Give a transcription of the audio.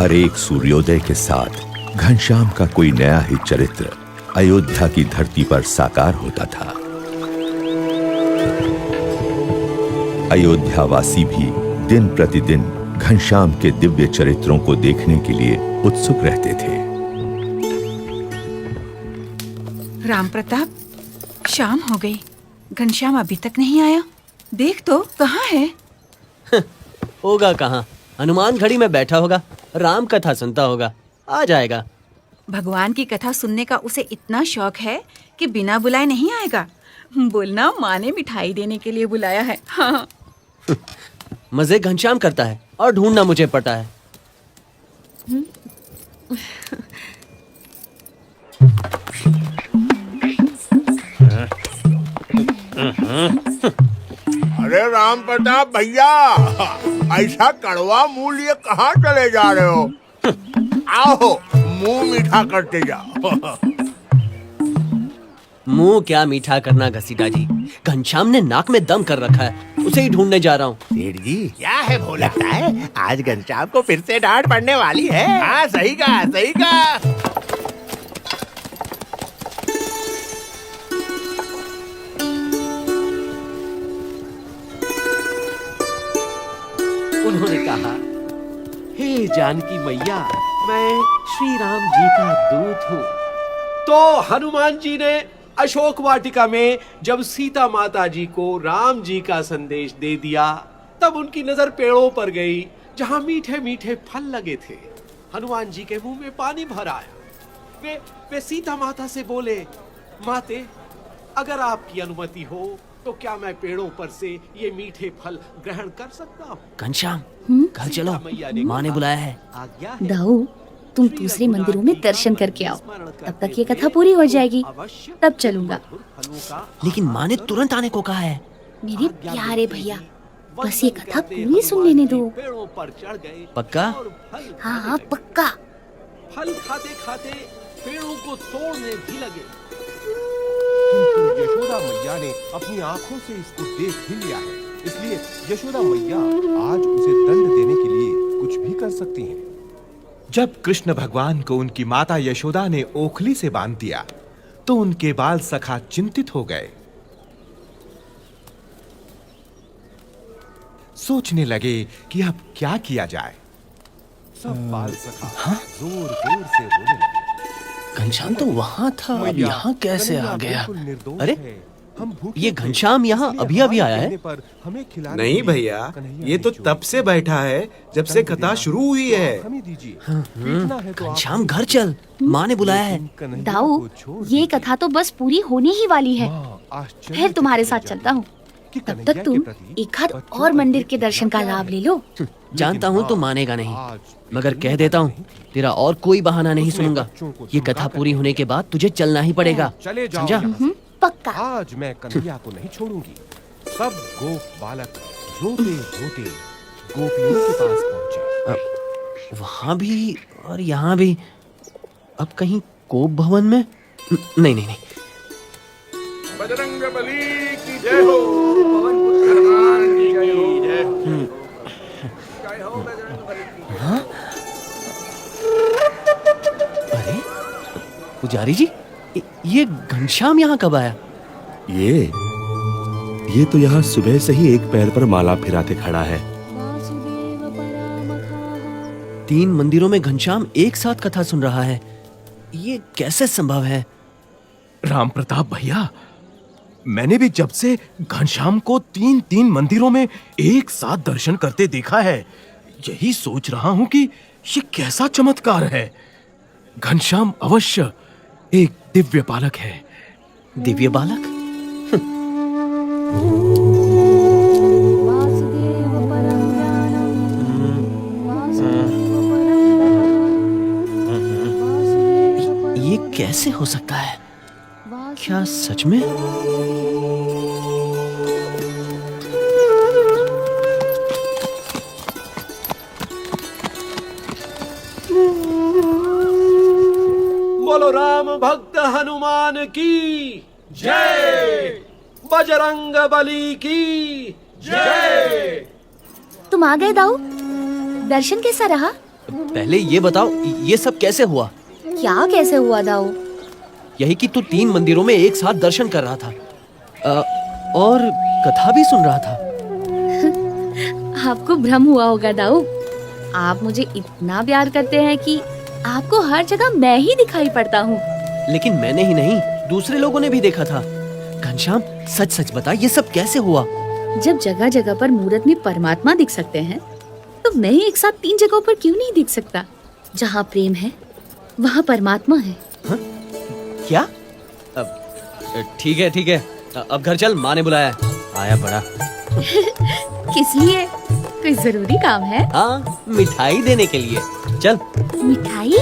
हर एक सूर्योदय के साथ घनश्याम का कोई नया ही चरित्र अयोध्या की धरती पर साकार होता था। अयोध्यावासी भी दिन प्रतिदिन घनश्याम के दिव्य चरित्रों को देखने के लिए उत्सुक रहते थे। राम प्रताप, शाम हो गई, घनश्याम अभी तक नहीं आया। देख तो कहाँ है? होगा कहाँ, हनुमान घड़ी में बैठा होगा, राम कथा सुनता होगा, आ जाएगा। भगवान की कथा सुनने का उसे इतना शौक है कि बिना बुलाए नहीं आएगा। बोलना, माँ ने मिठाई देने के लिए बुलाया है। हाँ। मजे घनश्याम करता है और ढूंढना मुझे पड़ता है। अरे राम प्रताप भैया, ऐसा कड़वा मुंह लिए कहाँ चले जा रहे हो? आओ, मुंह मीठा करते जाओ। मुंह क्या मीठा करना घसीटा जी, घनश्याम ने नाक में दम कर रखा है, उसे ही ढूंढने जा रहा हूँ। सेठ जी, क्या है वो लगता है आज घनश्याम को फिर से डांट पड़ने वाली है। हाँ, सही कहा, सही कहा। उन्होंने कहा, हे जानकी मैया, मैं श्री राम जी का दूत हूँ। तो हनुमान जी ने अशोक वाटिका में जब सीता माता जी को राम जी का संदेश दे दिया, तब उनकी नजर पेड़ों पर गई जहाँ मीठे मीठे फल लगे थे। हनुमान जी के मुंह में पानी भर आया। वे सीता माता से बोले, माते, अगर आपकी अनुमति हो तो क्या मैं पेड़ों पर से ये मीठे फल ग्रहण कर सकता हूँ? घनश्याम, घर चलो, माँ ने बुलाया है। दाऊ, तुम दूसरे मंदिरों में दर्शन करके आओ, तब तक ये कथा पूरी हो जाएगी, तब चलूंगा। लेकिन माँ ने तुरंत आने को कहा है। मेरे प्यारे भैया, बस ये कथा पूरी सुन लेने दो। पक्का? हाँ, पक्का। फल खाते खाते पेड़ों को तोड़ने भी लगे, किंतु यशोदा मैया ने अपनी आंखों से इसको देख ही लिया है, इसलिए यशोदा मैया आज उसे दंड देने के लिए कुछ भी कर सकती हैं। जब कृष्ण भगवान को उनकी माता यशोदा ने ओखली से बांध दिया, तो उनके बाल सखा चिंतित हो गए। सोचने लगे कि अब क्या किया जाए। सब बाल सखा जोर जोर से रोने लगे। घनश्याम तो वहाँ था, अब यहाँ कैसे आ गया? अरे, ये घनश्याम घनश्याम यहाँ अभी अभी आया है? नहीं भैया, ये तो तब से बैठा है जब से कथा शुरू हुई है। घनश्याम, घर चल, माँ ने बुलाया है। दाऊ, ये कथा तो बस पूरी होने ही वाली है, फिर तुम्हारे साथ चलता हूँ। तब तक तुम एक आध और मंदिर के दर्शन का लाभ ले लो। जानता हूँ तो मानेगा नहीं, मगर कह देता हूँ, तेरा और कोई बहाना नहीं सुनूंगा। ये कथा पूरी होने के बाद तुझे चलना ही पड़ेगा, समझा? पक्का। आज मैं कन्हैया को नहीं छोड़ूंगी। सब गोप बालक रोते रोते गोपियों के पास पहुंचे। वहाँ भी और यहाँ भी। अब कहीं कोप भवन में? नहीं नहीं नहीं। बजरंग बली की जय हो, पवन पुत्र हनुमान की जय हो। जय हो बजरंग बली की। हाँ? अरे पुजारी जी, ये घनश्याम यहाँ कब आया? ये तो यहाँ सुबह से ही एक पैर पर माला फिराते खड़ा है। 3 मंदिरों में घनश्याम एक साथ कथा सुन रहा है, ये कैसे संभव है? राम प्रताप भैया, मैंने भी जब से घनश्याम को 3 मंदिरों में एक साथ दर्शन करते देखा है, यही सोच रहा हूं कि ये कैसा चमत्कार है। घनश्याम अवश्य एक दिव्य बालक है। दिव्य बालक? ये कैसे हो सकता है? क्या सच में? बोलो राम भक्त हनुमान की जय, बजरंग बली की जय। तुम आ गए दाऊ, दर्शन कैसा रहा? पहले ये बताओ, ये सब कैसे हुआ? क्या कैसे हुआ दाऊ? यही कि तू 3 मंदिरों में एक साथ दर्शन कर रहा था और कथा भी सुन रहा था। आपको भ्रम हुआ होगा दाऊ। आप मुझे इतना प्यार करते हैं कि आपको हर जगह मैं ही दिखाई पड़ता हूँ। लेकिन मैंने ही नहीं, दूसरे लोगों ने भी देखा था। घनश्याम, सच सच बता, ये सब कैसे हुआ? जब जगह जगह पर मूरत में परमात्मा दिख सकते हैं, तो मैं एक साथ 3 जगहों पर क्यों नहीं दिख सकता? जहाँ प्रेम है, वहाँ परमात्मा है। हा? क्या? ठीक है ठीक है, अब घर चल, माँ ने बुलाया है। आया बड़ा। किस लिए? कोई जरूरी काम है? हाँ, मिठाई देने के लिए। चल। मिठाई?